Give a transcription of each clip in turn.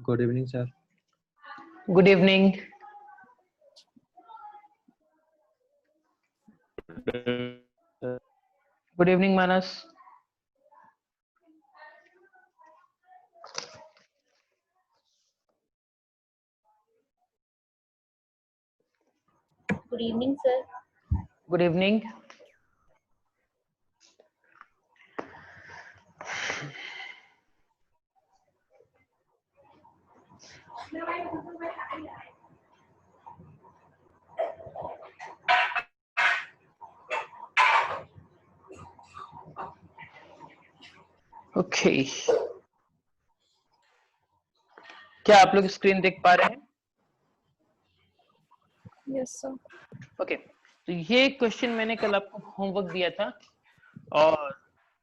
Good evening, sir. Good evening. Good evening, Manas. Good evening, sir. Good evening. Okay. क्या आप लोग screen देख पा रहे हैं? Yes, sir. ओके तो ये क्वेश्चन मैंने कल आपको होमवर्क दिया था और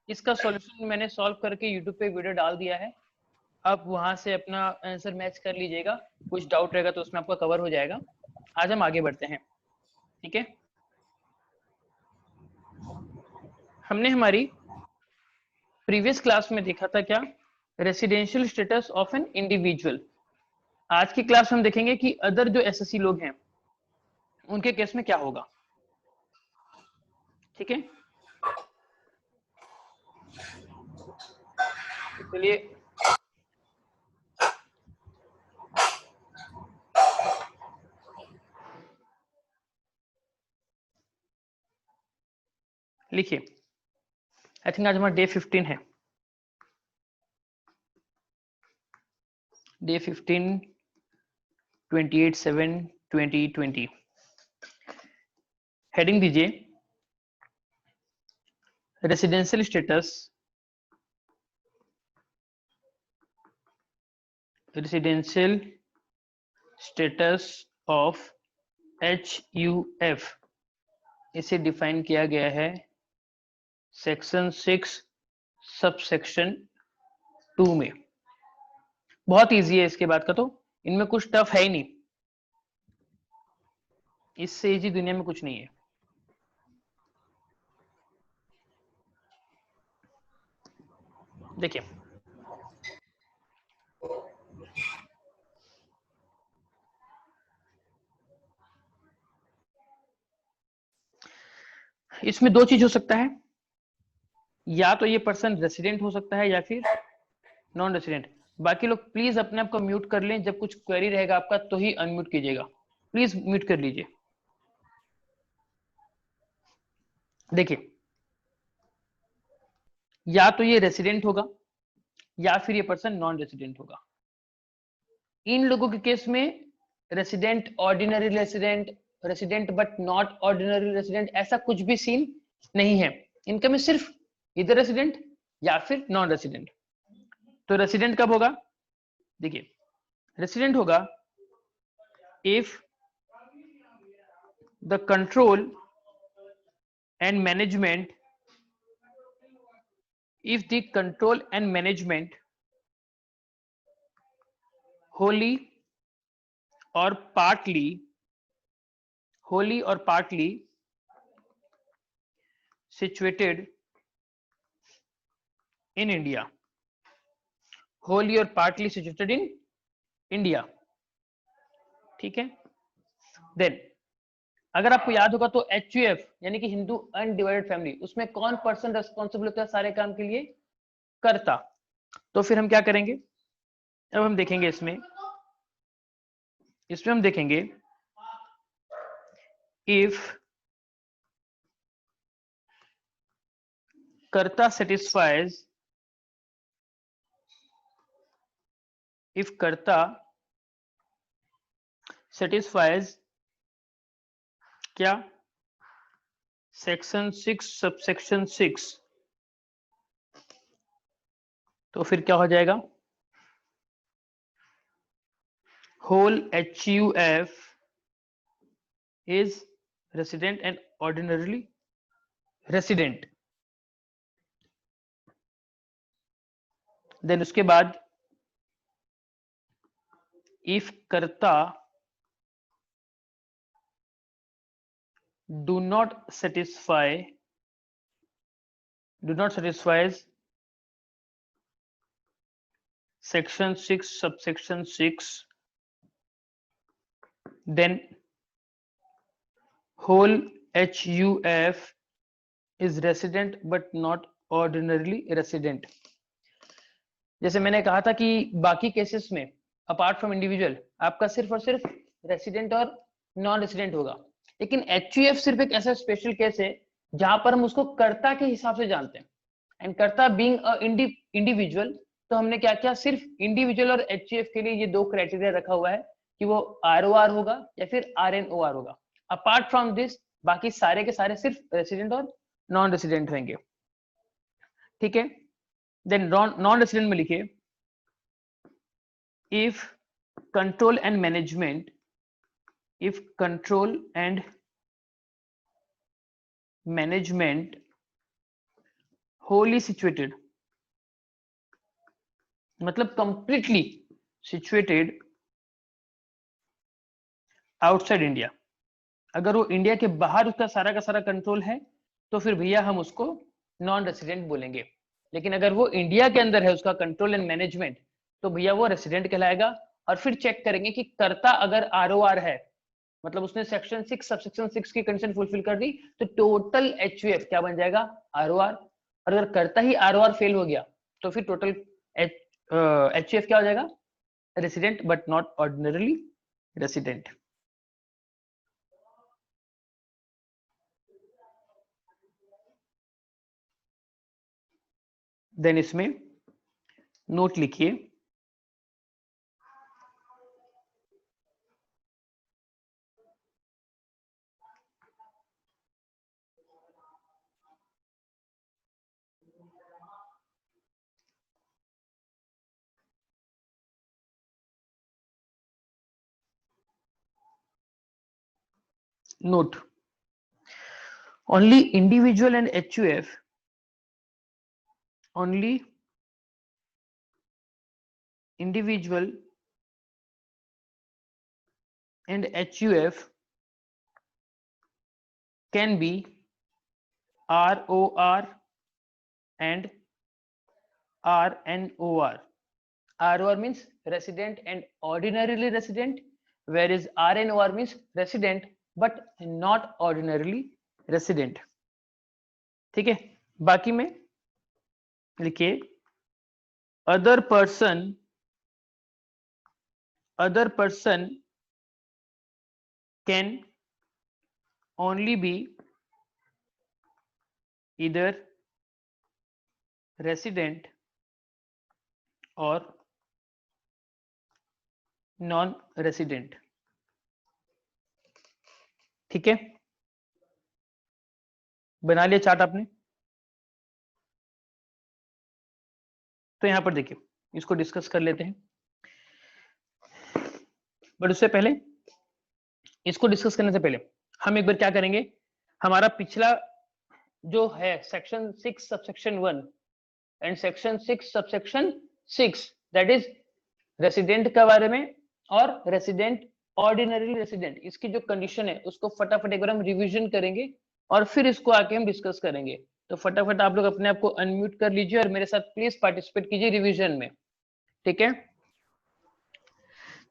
इसका सॉल्यूशन मैंने सॉल्व करके यूट्यूब पे वीडियो डाल दिया है। आप वहां से अपना आंसर मैच कर लीजिएगा, कुछ डाउट रहेगा तो उसमें आपका कवर हो जाएगा। आज हम आगे बढ़ते हैं, ठीक है। हमने हमारी प्रीवियस क्लास में देखा था क्या, residential status of an individual. आज की क्लास में हम देखेंगे कि अदर जो एसएससी लोग हैं उनके केस में क्या होगा, ठीक है। चलिए लिखिए। आई थिंक आज हमारा डे 15 है। डे 15 28/7/2020। हेडिंग दीजिए residential status, residential status of HUF। इसे डिफाइन किया गया है सेक्शन 6 सबसेक्शन 2 में। बहुत इजी है इसके बाद का, तो इनमें कुछ टफ है ही नहीं, इससे इजी दुनिया में कुछ नहीं है। देखिए इसमें दो चीज हो सकता है, या तो ये पर्सन रेसिडेंट हो सकता है या फिर नॉन रेसिडेंट। बाकी लोग प्लीज अपने आप को म्यूट कर लें, जब कुछ क्वेरी रहेगा आपका तो ही अनम्यूट कीजिएगा, प्लीज म्यूट कर लीजिए। देखिए या तो ये रेसिडेंट होगा या फिर ये पर्सन नॉन रेसिडेंट होगा। इन लोगों के केस में resident, ordinary resident, resident but not ordinary resident, ऐसा कुछ भी सीन नहीं है। इनका में सिर्फ इधर रेसिडेंट या फिर नॉन रेसिडेंट। तो रेसिडेंट कब होगा? देखिए रेसिडेंट होगा if the control and management, if the control and management wholly or partly situated in India, wholly or partly situated in India, ठीक है। देन अगर आपको याद होगा तो HUF यानी कि हिंदू अनडिवाइडेड फैमिली, उसमें कौन पर्सन रेस्पॉन्सिबल होता है सारे काम के लिए? कर्ता। तो फिर हम क्या करेंगे, अब हम देखेंगे इसमें हम देखेंगे इफ कर्ता satisfies, if कर्ता satisfies क्या, सेक्शन 6 सबसेक्शन 6, तो फिर क्या हो जाएगा? Whole HUF is resident and ordinarily resident। देन उसके बाद इफ कर्ता do not satisfies section 6 subsection 6, then whole HUF is resident but not ordinarily resident. जैसे मैंने कहा था कि बाकी केसेस में अपार्ट फ्रॉम इंडिविजुअल आपका सिर्फ और सिर्फ रेसिडेंट और नॉन रेसिडेंट होगा, लेकिन HUF सिर्फ एक ऐसा स्पेशल केस है जहां पर हम उसको कर्ता के हिसाब से जानते हैं, एंड कर्ता बीइंग अ इंडिविजुअल, तो हमने क्या किया, सिर्फ इंडिविजुअल और HUF के लिए ये दो क्राइटेरिया रखा हुआ है कि वो ROR होगा या फिर RNOR होगा। अपार्ट फ्रॉम दिस बाकी सारे के सारे सिर्फ रेसिडेंट और नॉन रेसिडेंट रहेंगे। ठीक है, देन नॉन रेसिडेंट में लिखिए if control and management, if control and management wholly situated, मतलब completely situated outside India, अगर वो इंडिया के बाहर उसका सारा का सारा कंट्रोल है तो फिर भैया हम उसको नॉन रेसिडेंट बोलेंगे, लेकिन अगर वो इंडिया के अंदर है उसका कंट्रोल एंड मैनेजमेंट तो भैया वो रेसिडेंट कहलाएगा। और फिर चेक करेंगे कि कर्ता अगर ROR है, मतलब उसने सेक्शन 6 सबसेक्शन 6 की कंडीशन फुलफिल कर दी, तो टोटल HUF क्या बन जाएगा, ROR। और अगर करता ही ROR फेल हो गया तो फिर टोटल HUF क्या हो जाएगा, resident but not ordinarily resident. Then इसमें नोट लिखिए note only individual and HUF, only individual and HUF can be ROR and RNOR. ROR means resident and ordinarily resident, whereas RNOR means resident but not ordinarily resident. ठीक है, बाकी में लिखिए other person can only be either resident or non resident. ठीक है, बना लिया chart आपने? तो यहां पर देखिए इसको डिस्कस कर लेते हैं, बट उससे पहले इसको डिस्कस करने से पहले हम एक बार क्या करेंगे, हमारा पिछला जो है section 6 subsection 1 and section 6 subsection 6 that is resident के बारे में और रेसिडेंट ऑर्डिनरी रेसिडेंट, इसकी जो कंडीशन है उसको फटाफट एक बार हम रिवीजन करेंगे और फिर इसको आके हम डिस्कस करेंगे। तो फटाफट आप लोग अपने आप को अनम्यूट कर लीजिए और मेरे साथ प्लीज पार्टिसिपेट कीजिए रिवीजन में। ठीक है,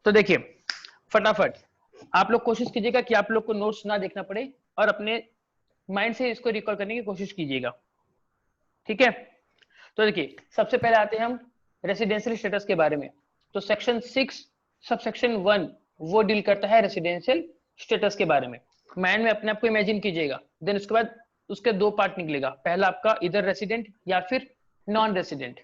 तो देखिए फटाफट आप लोग कोशिश कीजिएगा कि आप लोग को नोट्स ना देखना पड़े और अपने माइंड से इसको रिकॉल करने की कोशिश कीजिएगा। ठीक है, तो देखिए सबसे पहले आते हैं हम रेसिडेंशियल स्टेटस के बारे में। तो सेक्शन 6 सबसेक्शन 1 वो डील करता है रेसिडेंशियल स्टेटस के बारे में। माइंड में अपने आप को इमेजिन कीजिएगा, देन उसके बाद उसके दो पार्ट निकलेगा, पहला आपका इधर रेसिडेंट या फिर नॉन रेसिडेंट।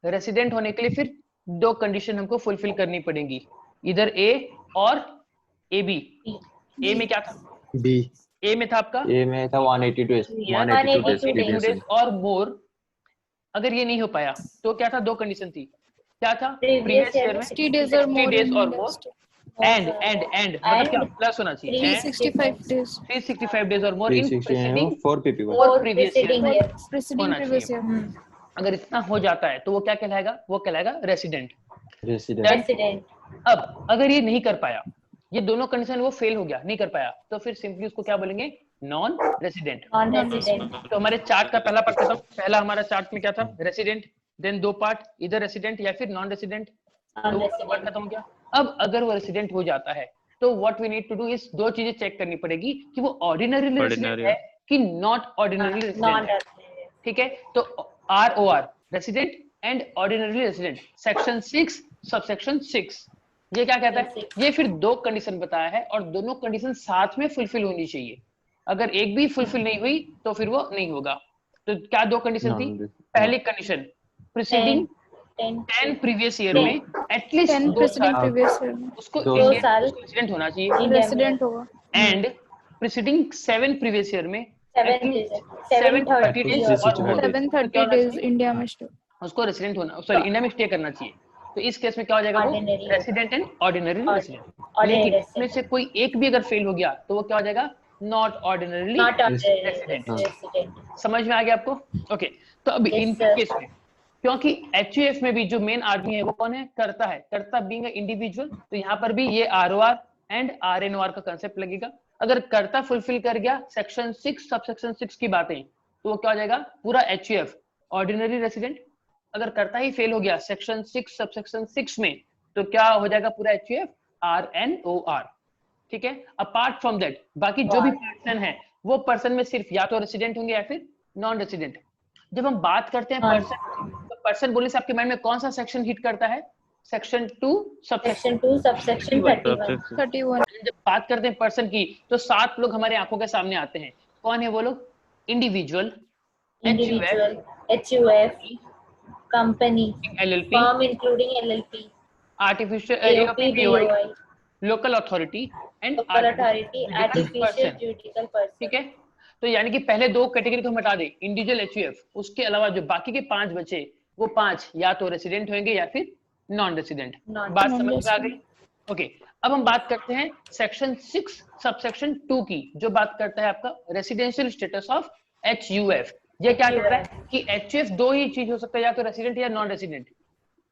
रेसिडेंट होने के लिए फिर दो कंडीशन हमको फुलफिल करनी पड़ेगी, इधर ए और ए बी। ए में क्या था, बी ए में था आपका, ए में था 182 डेज और मोर। अगर ये नहीं हो पाया तो क्या था, दो कंडीशन थी, क्या था, प्रीवियस ईयर में 60 days or more days or in more industry. And मतलब क्या प्लस होना चाहिए, 365 days 365 days और मोर इन 360 प्रीसीडिंग 4 PP1 और प्रीवियस ईयर preceding होना previous चाहिए। year. अगर इतना हो जाता है तो वो क्या कहलाएगा, वो कहलाएगा रेसिडेंट। रेसिडेंट। अब अगर ये नहीं कर पाया, ये दोनों कंडीशन वो फेल हो गया, नहीं कर पाया, तो फिर सिंपली उसको क्या बोलेंगे, नॉन रेसिडेंट। तो हमारे चार्ट का पहला पार्ट खत्म। पहला हमारा चार्ट में क्या था, रेसिडेंट, देन दो पार्ट, इधर रेसिडेंट या फिर नॉन रेसिडेंट, तो वो पार्ट खत्म हो गया। अब अगर वो रेसिडेंट हो जाता है तो what we need to do is दो चीजें चेक करनी पड़ेगी कि वो ऑर्डिनरी रेसिडेंट है कि नॉट ऑर्डिनरी रेसिडेंट है। ठीक है, तो ROR resident and ordinary resident, section 6 subsection 6 ये क्या कहता है? ये फिर दो कंडीशन बताया है और दोनों कंडीशन साथ में फुलफिल होनी चाहिए। अगर एक भी फुलफिल नहीं हुई तो फिर वो नहीं होगा। तो क्या दो कंडीशन थी? पहली कंडीशन प्रीसीडिंग 10 प्रीवियस ईयर में एटलीस्ट 10 2 preceding साल previous year में उसको 2 साल रेसिडेंट होना चाहिए रेसिडेंट होगा। एंड प्रीसीडिंग 7 प्रीवियस ईयर में 730 days days और more days 730 days इंडिया में स्टे। उसको रेसिडेंट होना, सॉरी इंडिया में स्टे करना चाहिए। तो इस केस में क्या हो जाएगा? वो Ordinary resident and ordinary resident. ordinary लेकिन इसमें से कोई एक भी अगर फेल हो गया तो वो क्या हो जाएगा? Not ordinarily not resident. resident. समझ में आ गया आपको? ओके, तो अब Yes, इन sir. केस में क्योंकि HUF में भी जो मेन आदमी है वो कौन है? कर्ता है। कर्ता बीइंग इंडिविजुअल, तो यहाँ पर भी ये ROR एंड RNOR का कंसेप्ट लगेगा। अगर कर्ता फुलफिल कर गया सेक्शन 6 सबसेक्शन 6 की बातें, तो वो क्या हो जाएगा? पूरा HUF ऑर्डिनरी रेसिडेंट। अगर कर्ता ही फेल हो गया सेक्शन 6 सबसेक्शन 6 में, तो क्या हो जाएगा? पूरा HUF RNOR। ठीक है, अपार्ट फ्रॉम दैट बाकी जो भी पर्सन है वो पर्सन में सिर्फ या तो रेसिडेंट होंगे या फिर नॉन रेसिडेंट। जब हम बात करते हैं पर्सन, तो पर्सन बोलने से आपके माइंड में कौन सा सेक्शन हिट करता है? Section 2 subsection Section 2, subsection 31. 31 जब बात करते हैं पर्सन की तो 7 लोग हमारे आंखों के सामने आते हैं। कौन है वो लोग? Individual, Individual, HUF, company, LLP, firm including LLP, artificial AOP, AOPBOI, BOI, local authority and local authority, artificial person. judicial person. ठीक है, तो यानी कि पहले दो कैटेगरी को हम हटा दें, इंडिविजुअल HUF, उसके अलावा जो बाकी के 5 बचे वो 5 या तो रेसिडेंट होंगे या फिर नॉन रेसिडेंट। बात समझ में आ गई? ओके, अब हम बात करते हैं सेक्शन 6 सबसेक्शन 2 की, जो बात करता है आपका रेसिडेंशियल स्टेटस ऑफ HUF। ये क्या कहता है कि HUF दो ही चीज हो सकता है, या तो रेसिडेंट या नॉन रेसिडेंट।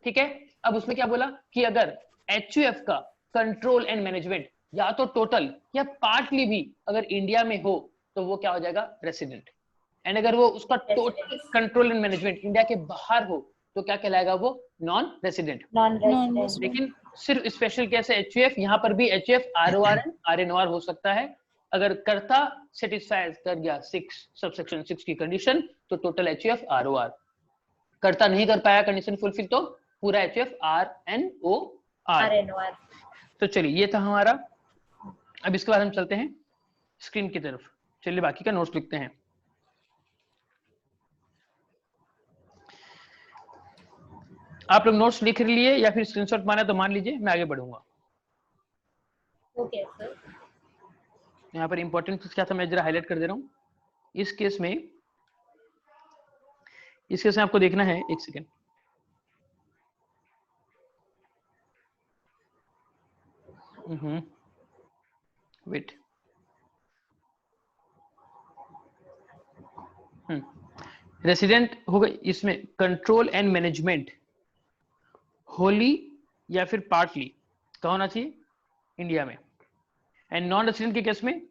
ठीक है, अब उसमें क्या बोला कि अगर HUF का कंट्रोल एंड मैनेजमेंट या तो टोटल या पार्टली भी अगर इंडिया में हो तो वो क्या हो जाएगा? रेसिडेंट। एंड अगर वो उसका total control and management India के बाहर हो तो क्या कहलाएगा? वो नॉन रेसिडेंट। Non-resident. लेकिन सिर्फ स्पेशल कैसे HUF, यहाँ पर भी HUF ROR एंड RNOR हो सकता है। अगर कर्ता सेटिस्फाई कर गया 6 सबसेक्शन 6 की कंडीशन तो टोटल HUF ROR, कर्ता नहीं कर पाया कंडीशन फुलफिल तो पूरा HUF RNOR। RNOR. तो चलिए ये था हमारा। अब इसके बाद हम चलते हैं स्क्रीन की तरफ। चलिए बाकी का नोट्स लिखते हैं। आप लोग नोट्स लिख लिए या फिर स्क्रीनशॉट माना तो मान लीजिए, मैं आगे बढ़ूंगा। Okay, sir. यहाँ पर इंपॉर्टेंट चीज क्या था मैं जरा हाईलाइट कर दे रहा हूँ। इस केस में आपको देखना है, एक सेकेंड। वेट, रेसिडेंट होगा इसमें कंट्रोल एंड मैनेजमेंट होली या फिर पार्टली क्या होना चाहिए? इंडिया में। एंड नॉन रेसिडेंट के केस में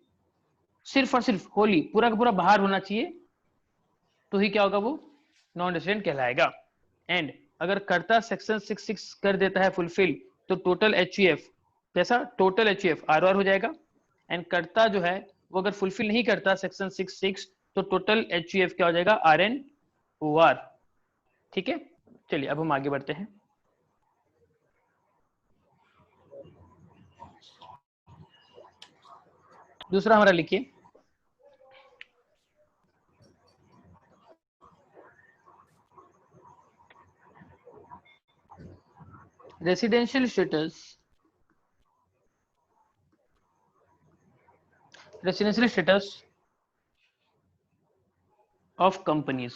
सिर्फ और सिर्फ होली पूरा का पूरा बाहर होना चाहिए, तो ही क्या होगा? वो नॉन रेसिडेंट कहलाएगा। एंड अगर कर्ता सेक्शन 6 कर देता है फुलफिल तो टोटल HUF कैसा? टोटल HUF ROR हो जाएगा। एंड कर्ता जो है वो अगर फुलफिल नहीं करता सेक्शन 6 तो टोटल HUF क्या हो जाएगा? RNOR। ठीक है, चलिए अब हम आगे बढ़ते हैं। दूसरा हमारा लिखिए, residential status of companies.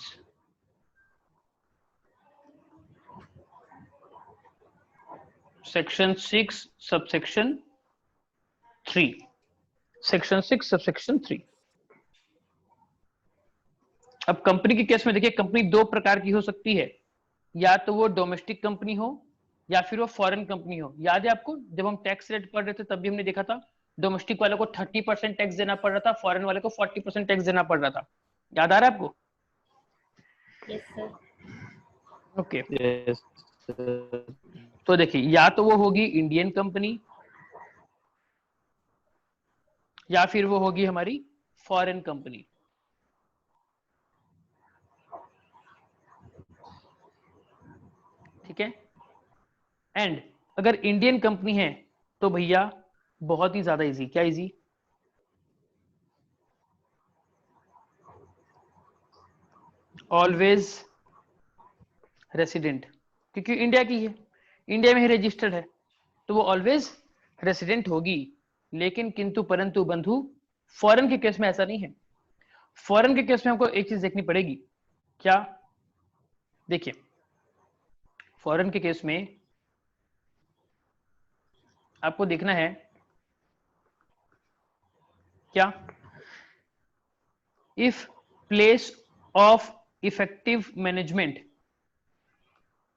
Section 6 subsection 3, section 6 subsection 3। अब कंपनी के केस में देखिए, कंपनी दो प्रकार की हो सकती है, या तो वो डोमेस्टिक कंपनी हो या फिर वो फॉरेन कंपनी हो। याद है आपको जब हम टैक्स रेट पढ़ रहे थे तब भी हमने देखा था डोमेस्टिक वाले को 30% टैक्स देना पड़ रहा था, फॉरेन वाले को 40% टैक्स देना पड़ रहा था। याद आ रहा है आपको? Yes, sir. Okay Yes, sir. तो देखिए, या तो वो होगी इंडियन कंपनी या फिर वो होगी हमारी फॉरेन कंपनी। ठीक है, एंड अगर इंडियन कंपनी है तो भैया बहुत ही ज्यादा इजी। क्या इजी? ऑलवेज रेसिडेंट, क्योंकि इंडिया की है, इंडिया में ही रजिस्टर्ड है, तो वो ऑलवेज रेसिडेंट होगी। लेकिन किंतु परंतु बंधु, फॉरेन के केस में ऐसा नहीं है। फॉरेन के केस में हमको एक चीज देखनी पड़ेगी। क्या? देखिए, फॉरेन के केस में आपको देखना है क्या, if place of effective management,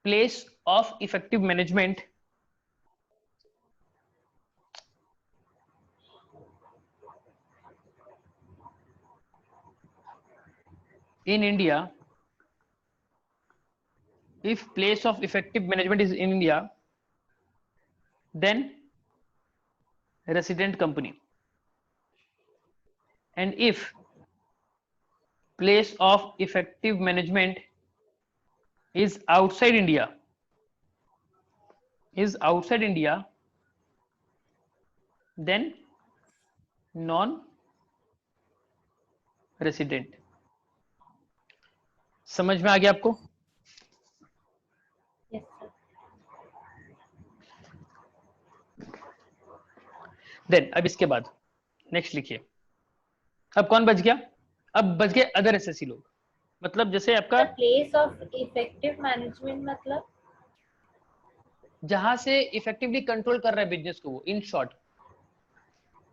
place of effective management in India, if place of effective management is in India, then resident company, and if place of effective management is outside India, then non resident। समझ में आ गया आपको? Yes, sir. Then अब इसके बाद next लिखिए। अब कौन बच गया? अब बच गए अदर एसएससी लोग। मतलब जैसे आपका The place of effective management मतलब जहां से इफेक्टिवली कंट्रोल कर रहा है बिजनेस को, वो इन शॉर्ट।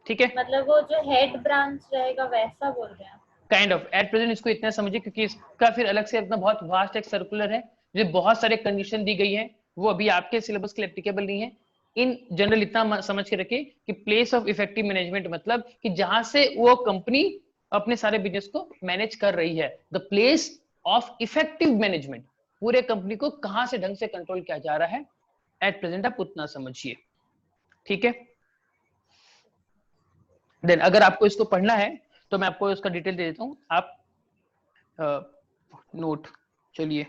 ठीक है, मतलब वो जो हेड ब्रांच रहेगा वैसा बोल रहे हैं। काइंड ऑफ एट प्रेजेंट इसको इतना समझिए, क्योंकि इसका फिर अलग से अपना बहुत वास्ट एक सर्कुलर है, जो बहुत सारे कंडीशन दी गई है, वो अभी आपके सिलेबस के लिए एप्लीकेबल नहीं है। इन जनरल इतना समझ के रखिए कि प्लेस ऑफ इफेक्टिव मैनेजमेंट मतलब कि जहां से वो कंपनी अपने सारे बिजनेस को मैनेज कर रही है, the place of effective management, पूरे कंपनी को कहां से ढंग से कंट्रोल किया जा रहा है, एट प्रेजेंट आप उतना समझिए। ठीक है, देन अगर आपको इसको पढ़ना है तो मैं आपको इसका डिटेल दे देता हूं, आप नोट चलिए।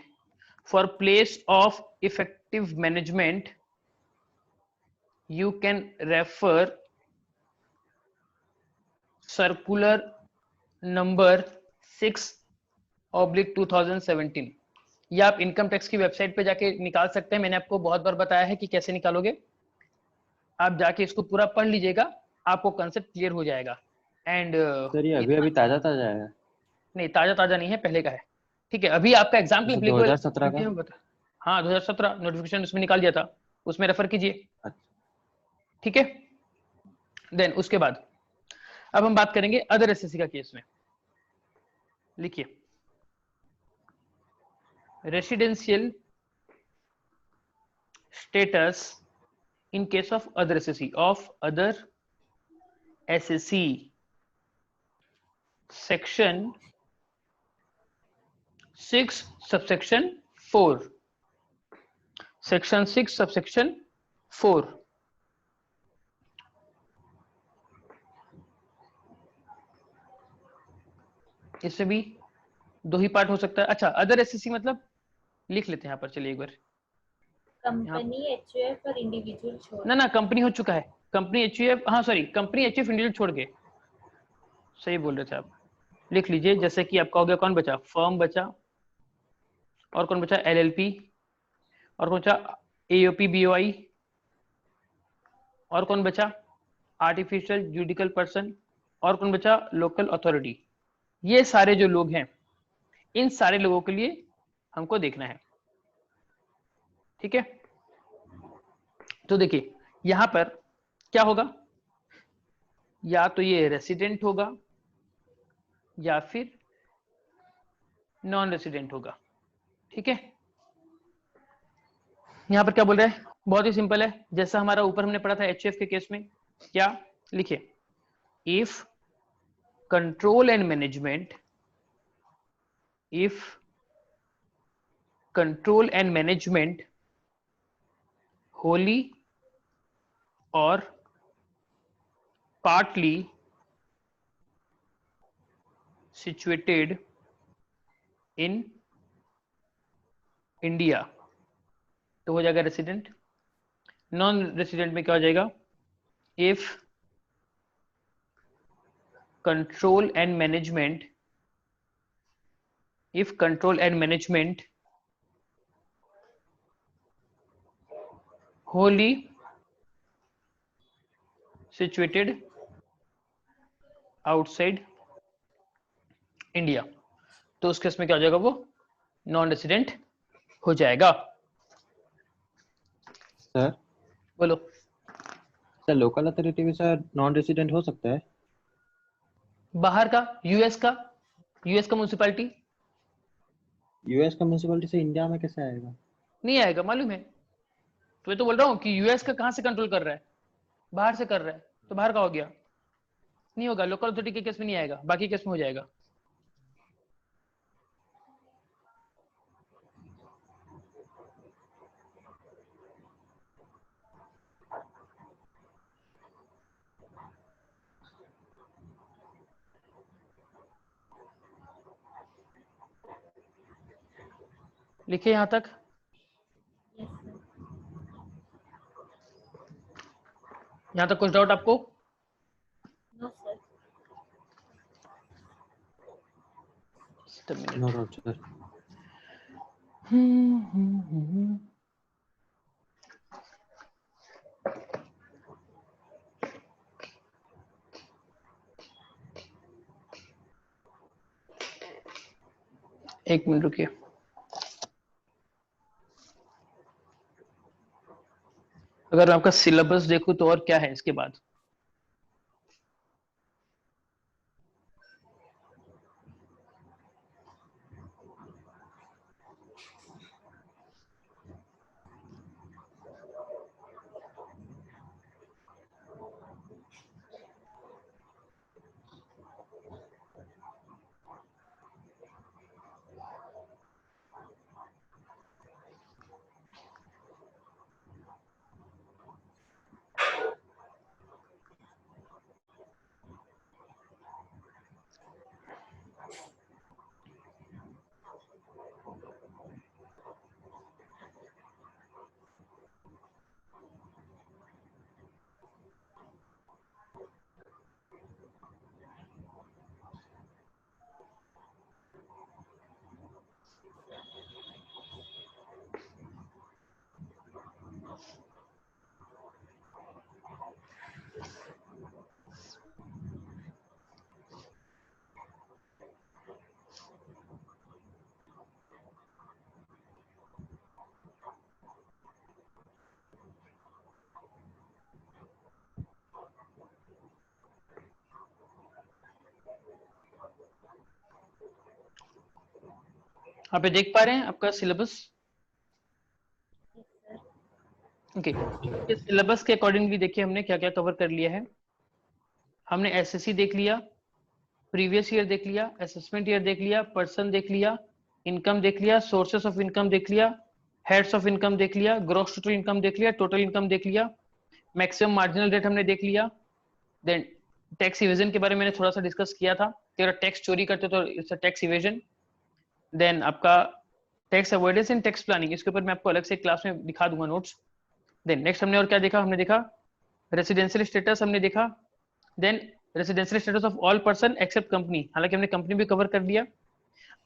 For place of effective management you can refer circular number 6/2017। या आप इनकम टैक्स की वेबसाइट पे जाके निकाल सकते हैं। मैंने आपको बहुत बार बताया है कि कैसे निकालोगे, आप जाके इसको पूरा पढ़ लीजिएगा, आपको कंसेप्ट क्लियर हो जाएगा। एंड सर ये अभी ताजा ताजा है। नहीं, ताजा ताजा नहीं है, पहले का है। ठीक है, अभी आपका एग्जाम के लिए applicable है, 2017 क्योंकि का। हम बता, हाँ 2017 नोटिफिकेशन उसमें निकाल दिया था, उसमें रेफर कीजिए। अच्छा, ठीक है, देन उसके बाद अब हम बात करेंगे अदर एसएससी का केस में। लिखिए, residential status in case of other SSC, section 6 subsection 4, section 6 subsection 4। इसमें भी दो ही पार्ट हो सकता है। अच्छा, अदर एसएससी मतलब लिख लेते हैं यहाँ पर, चलिए एक बार। कंपनी एचयूएफ और इंडिविजुअल छोड़ ना कंपनी हो चुका है, कंपनी एचयूएफ, हाँ सॉरी, कंपनी एचयूएफ इंडिविजुअल छोड़ के, सही बोल रहे थे आप। लिख लीजिए, जैसे कि आपका हो गया, कौन बचा? फर्म बचा, और कौन बचा? एलएलपी, और कौन बचा? एओपी बीओआई, और कौन बचा? आर्टिफिशियल जुडिकल पर्सन, और कौन बचा? Local authority. ये सारे जो लोग हैं, इन सारे लोगों के लिए हमको देखना है। ठीक है, तो देखिए यहां पर क्या होगा, या तो ये रेसिडेंट होगा या फिर नॉन रेसिडेंट होगा। ठीक है, यहां पर क्या बोल रहे हैं, बहुत ही सिंपल है, जैसा हमारा ऊपर हमने पढ़ा था एचएफ के केस में। क्या लिखिए, if control and management, if control and management wholly or partly situated in India, तो हो जाएगा रेसिडेंट। नॉन रेसिडेंट में क्या हो जाएगा? If control and management, if control and management wholly situated outside India, तो उस केस में क्या हो जाएगा? वो नॉन रेसिडेंट हो जाएगा। सर बोलो। सर लोकल अथॉरिटी भी सर नॉन रेसिडेंट हो सकता है? बाहर का, यूएस का म्यूनिसिपैलिटी यूएस का म्यूनिसिपैलिटी से इंडिया में कैसे आएगा? नहीं आएगा, मालूम है? तो मैं तो बोल रहा हूँ कि यूएस का कहां से कंट्रोल कर रहा है? बाहर से कर रहा है, तो बाहर का हो गया, नहीं होगा। लोकल अथॉरिटी के केस में नहीं आएगा, बाकी केस में हो जाएगा। लिखिए यहां तक। Yes, sir. यहां तक कुछ डाउट आपको? No, sir. Just a minute. No doubt sir. एक मिनट रुकिए। अगर मैं आपका सिलेबस देखूं तो और क्या है इसके बाद? आप ये देख पा रहे हैं आपका सिलेबस? ओके, इस सिलेबस के अकॉर्डिंगली देखिए हमने क्या क्या कवर कर लिया है। हमने एसएससी देख लिया, प्रीवियस ईयर देख लिया, असेसमेंट ईयर देख लिया, पर्सन देख लिया, इनकम देख लिया, सोर्सेस ऑफ इनकम देख लिया, हेड्स ऑफ इनकम देख लिया, ग्रॉस टोटल इनकम देख लिया, टोटल इनकम देख लिया, मैक्सिमम मार्जिनल रेट हमने देख लिया। देन टैक्स इवेजन के बारे में मैंने थोड़ा सा डिस्कस किया था कि अगर टैक्स चोरी करते तो it's a tax evasion. Then आपका tax avoidance and tax planning, इसके ऊपर मैं आपको अलग से क्लास में दिखा दूंगा नोट्स। देन नेक्स्ट हमने और क्या देखा? हमने देखा रेसिडेंशियल स्टेटस हमने देखा। Then residential status of all person except company, हालांकि हमने कंपनी भी कवर कर दिया।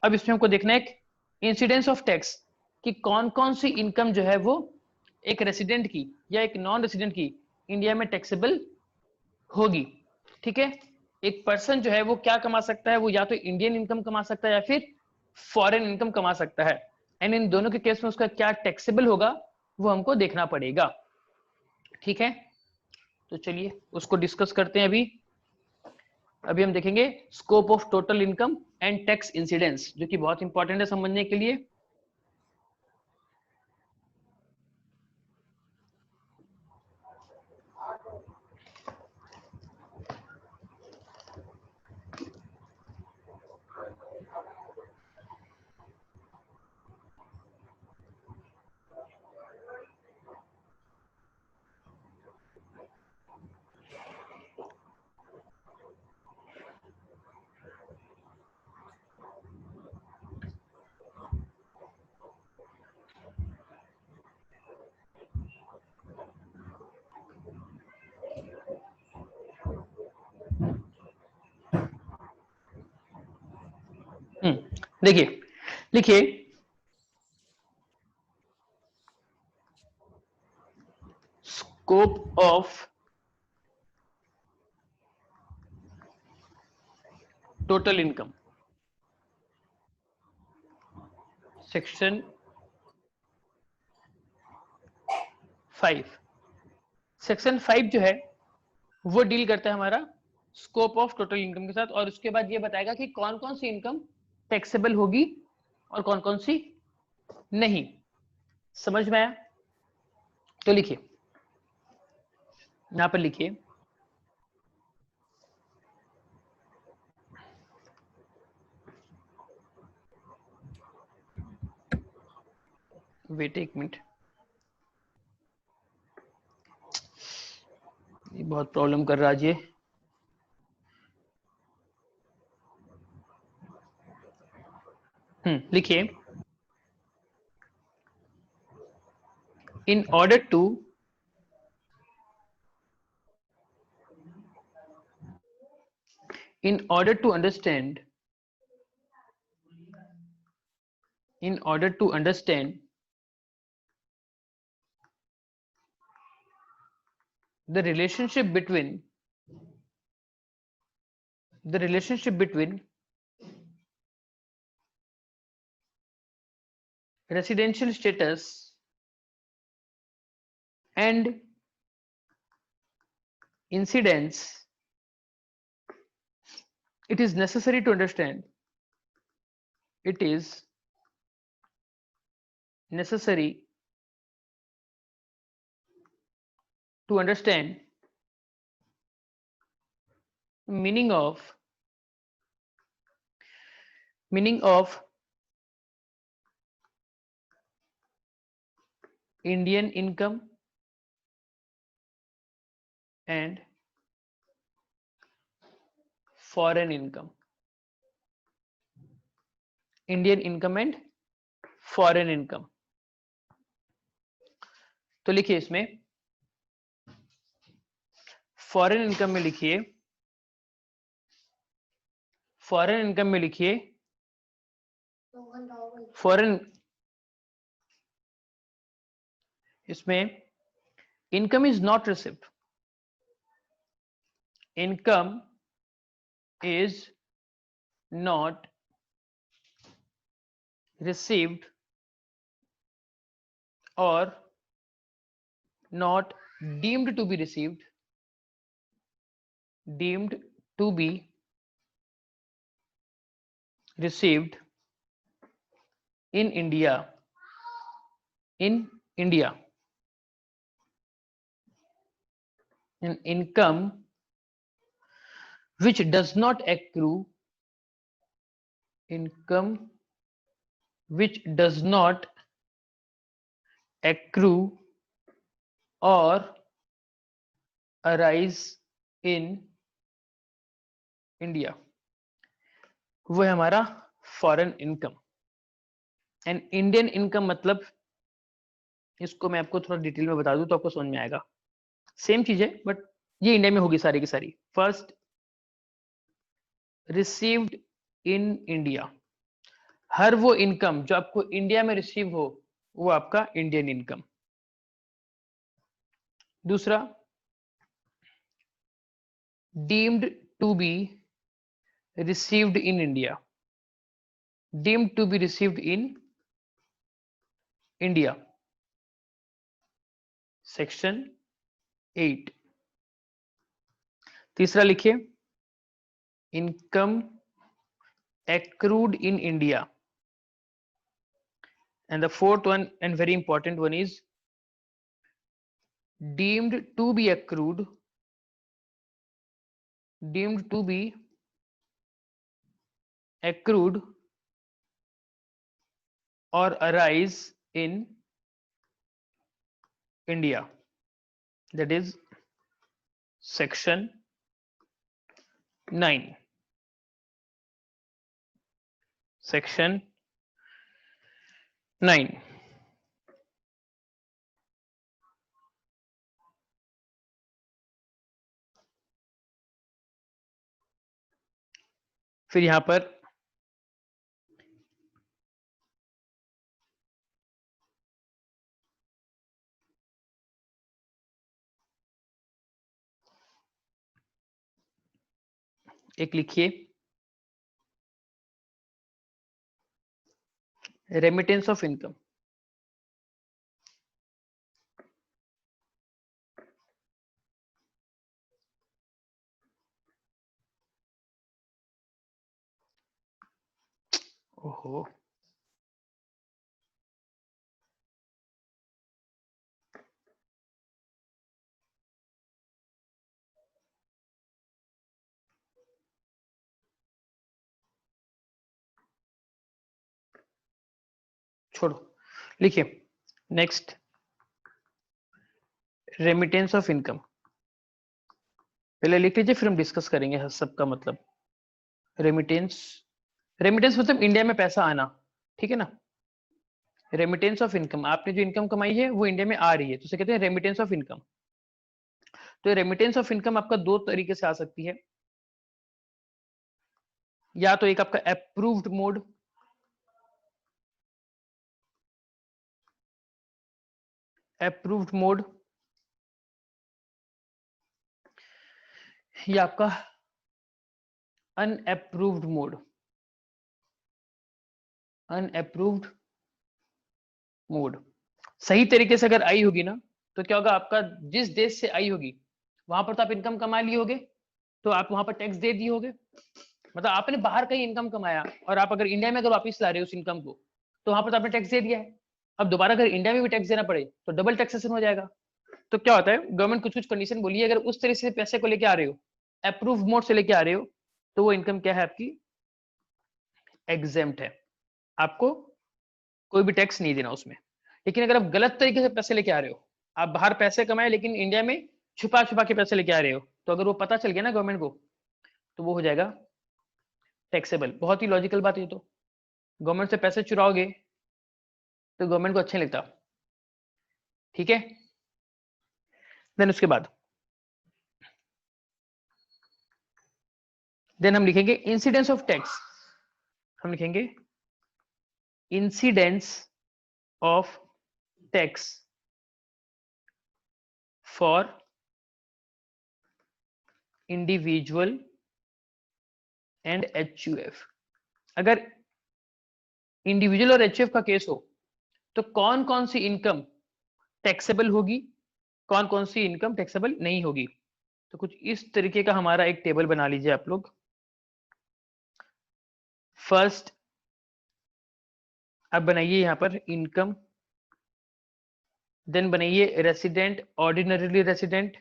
अब इसमें हमको देखना है एक इंसिडेंस ऑफ टैक्स कि कौन कौन सी इनकम जो है वो एक रेसिडेंट की या एक नॉन रेसिडेंट की इंडिया में टैक्सेबल होगी। ठीक है, एक पर्सन जो है वो क्या कमा सकता है? वो या तो इंडियन इनकम कमा सकता है या फिर फॉरेन इनकम कमा सकता है, एंड इन दोनों के केस में उसका क्या टैक्सेबल होगा वो हमको देखना पड़ेगा। ठीक है, तो चलिए उसको डिस्कस करते हैं। अभी हम देखेंगे scope of total income and tax incidence, जो कि बहुत इंपॉर्टेंट है समझने के लिए। देखिए, लिखिए scope of total income, section 5। Section 5 जो है वो डील करता है हमारा स्कोप ऑफ टोटल इनकम के साथ, और उसके बाद ये बताएगा कि कौन कौन सी इनकम टैक्सेबल होगी और कौन कौन सी नहीं। समझ में आया? तो लिखिए, यहां पर लिखिए वेट एक मिनट, ये बहुत प्रॉब्लम कर रहा है आज ये। लिखिए in order to in order to understand in order to understand the relationship between the relationship between residential status and incidence, it is necessary to understand it is necessary to understand meaning of Indian income and foreign income. Indian income and foreign income. तो लिखिए इसमें foreign income में लिखिए, foreign income में लिखिए foreign, इसमें income is not received, income is not received or not deemed to be received, deemed to be received in India, in India. An income which does not accrue, income which does not accrue or arise in India, वो है हमारा foreign income. And Indian income मतलब, इसको मैं आपको थोड़ा detail में बता दूं तो आपको समझ में आएगा। सेम चीज है बट ये इंडिया में होगी सारी की सारी। फर्स्ट, रिसीव्ड इन इंडिया, हर वो इनकम जो आपको इंडिया में रिसीव हो वो आपका इंडियन इनकम। दूसरा, deemed to be received in India, deemed to be received in India, section 8। तीसरा लिखिए, income accrued in India, and the fourth one and very important one is deemed to be accrued, deemed to be accrued or arise in India, that is section 9, section 9। फिर यहां पर एक लिखिए remittance of income. ओहो, छोड़ो, लिखिए next remittance of income. पहले लिख लीजिए फिर हम डिस्कस करेंगे सबका मतलब। रेमिटेंस, रेमिटेंस मतलब इंडिया में पैसा आना, ठीक है ना। रेमिटेंस ऑफ इनकम, आपने जो इनकम कमाई है वो इंडिया में आ रही है तो उसे कहते हैं रेमिटेंस ऑफ इनकम। तो रेमिटेंस ऑफ इनकम आपका दो तरीके से आ सकती है, या तो एक आपका अप्रूव्ड मोड, अप्रूव्ड मोड, या आपका अनअप्रूव्ड मोड, अनअप्रूव्ड मोड। सही तरीके से अगर आई होगी ना तो क्या होगा, आपका जिस देश से आई होगी वहां पर तो आप इनकम कमा लिए होगे, तो आप वहां पर टैक्स दे दिए होगे। मतलब आपने बाहर कहीं इनकम कमाया और आप अगर इंडिया में अगर वापस ला रहे हो उस इनकम को, तो वहां पर तो आपने टैक्स दे दिया है। अब दोबारा अगर इंडिया में भी टैक्स देना पड़े तो डबल टैक्सेशन हो जाएगा। तो क्या होता है, गवर्नमेंट कुछ कुछ कंडीशन बोली है, अगर उस तरह से पैसे को लेके आ रहे हो, अप्रूव मोड से लेके आ रहे हो, तो वो इनकम क्या है आपकी, एग्जेम्प्ट है, आपको कोई भी टैक्स नहीं देना उसमें। लेकिन अगर आप गलत तरीके से पैसे लेके आ रहे हो, आप बाहर पैसे कमाए लेकिन इंडिया में छुपा छुपा के पैसे लेके आ रहे हो, तो अगर वो पता चल गया ना गवर्नमेंट को, तो वो हो जाएगा टैक्सेबल। बहुत ही लॉजिकल बात है ये तो। गवर्नमेंट से पैसे चुराओगे तो गवर्नमेंट को अच्छा नहीं लगता, ठीक है। देन उसके बाद देन हम लिखेंगे इंसिडेंस ऑफ टैक्स। हम लिखेंगे incidence of tax for individual and HUF. अगर इंडिविजुअल और एचयूएफ का केस हो तो कौन कौन सी इनकम टैक्सेबल होगी, कौन कौन सी इनकम टैक्सेबल नहीं होगी। तो कुछ इस तरीके का हमारा एक टेबल बना लीजिए आप लोग। फर्स्ट अब बनाइए यहां पर इनकम, देन बनाइए रेसिडेंट, ऑर्डिनरीली रेसिडेंट,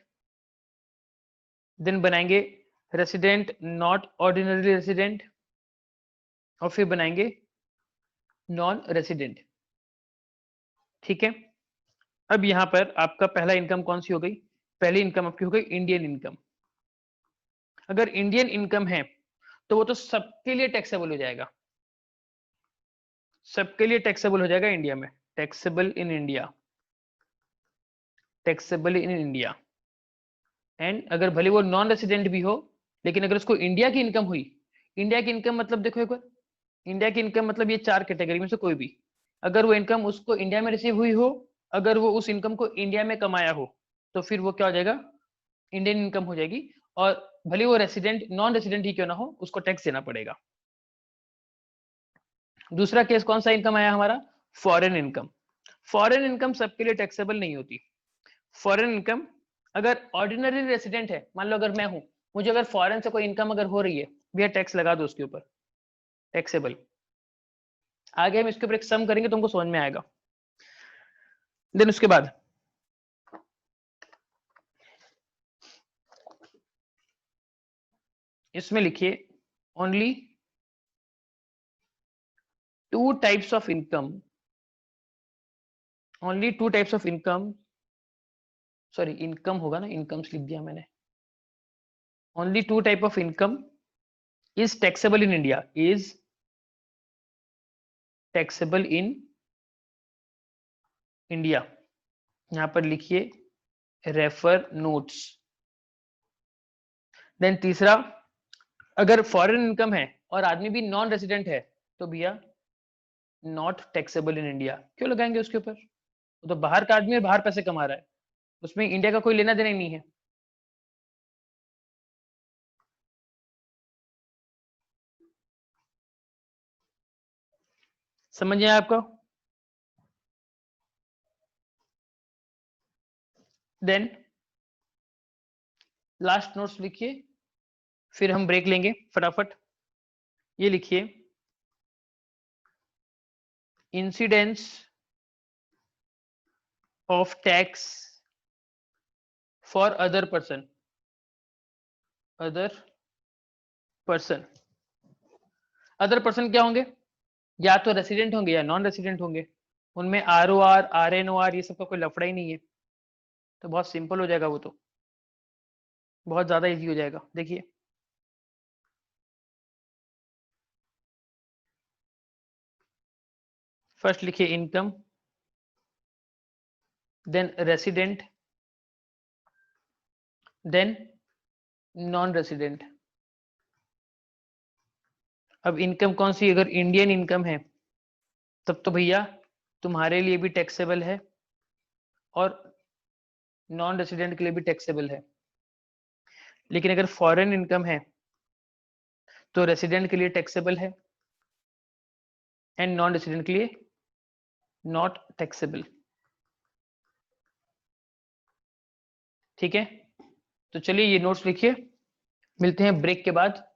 देन बनाएंगे रेसिडेंट नॉट ऑर्डिनरी रेसिडेंट, और फिर बनाएंगे नॉन रेसिडेंट, ठीक है। अब यहां पर आपका पहला इनकम कौन सी हो गई, पहली इनकम आपकी हो गई इंडियन इनकम। अगर इंडियन इनकम है तो वो तो सबके लिए टैक्सेबल हो जाएगा, सबके लिए टैक्सेबल हो जाएगा इंडिया में, taxable in India, taxable in India. And अगर भले वो नॉन रेसिडेंट भी हो, लेकिन अगर उसको इंडिया की इनकम हुई, इंडिया की इनकम मतलब देखो एक बार, इंडिया की इनकम मतलब ये चार कैटेगरी में से कोई भी, अगर वो इनकम उसको इंडिया में रिसीव हुई हो, अगर वो उस इनकम को इंडिया में कमाया हो, तो फिर वो क्या हो जाएगा, इंडियन इनकम हो जाएगी। और भले वो रेसिडेंट नॉन रेसिडेंट ही क्यों ना हो, उसको टैक्स देना पड़ेगा। दूसरा केस कौन सा इनकम आया हमारा, फॉरेन इनकम। फॉरेन इनकम सबके लिए टैक्सेबल नहीं होती। फॉरेन इनकम अगर ऑर्डिनरी रेसिडेंट है, मान लो अगर मैं हूं, मुझे अगर फॉरेन से कोई इनकम अगर हो रही है, भैया टैक्स लगा दो उसके ऊपर, टैक्सेबल। आगे हम इसके ऊपर एक सम करेंगे तुमको समझ में आएगा। देन उसके बाद इसमें लिखिए only two types of income, only two types of income, sorry income होगा ना, इनकम्स लिख दिया मैंने। Only two type of income is taxable in India, is taxable in India. यहां पर लिखिए रेफर नोट्स। देन तीसरा, अगर फॉरेन इनकम है और आदमी भी नॉन रेसिडेंट है, तो भैया नॉट टैक्सेबल इन इंडिया। क्यों लगाएंगे उसके ऊपर, वो तो बाहर का आदमी है, बाहर पैसे कमा रहा है, उसमें इंडिया का कोई लेना देना ही नहीं है। समझ आया आपको? देन लास्ट नोट्स लिखिए, फिर हम ब्रेक लेंगे फटाफट। ये लिखिए, incidence of tax for other person. Other person, other person क्या होंगे? या तो रेसिडेंट होंगे या नॉन रेसिडेंट होंगे। उनमें ROR, RNOR ये सब का कोई लफड़ा ही नहीं है, तो बहुत सिंपल हो जाएगा वो, तो बहुत ज्यादा इजी हो जाएगा। देखिए, फर्स्ट लिखिए income, then resident, then non resident. अब इनकम कौन सी? अगर इंडियन इनकम है तब तो भैया तुम्हारे लिए भी टैक्सेबल है और नॉन रेसिडेंट के लिए भी टैक्सेबल है। लेकिन अगर फॉरेन इनकम है तो रेसिडेंट के लिए टैक्सेबल है एंड नॉन रेसिडेंट के लिए नॉट टैक्सेबल। ठीक है, तो चलिए ये नोट्स लिखिए, मिलते हैं ब्रेक के बाद।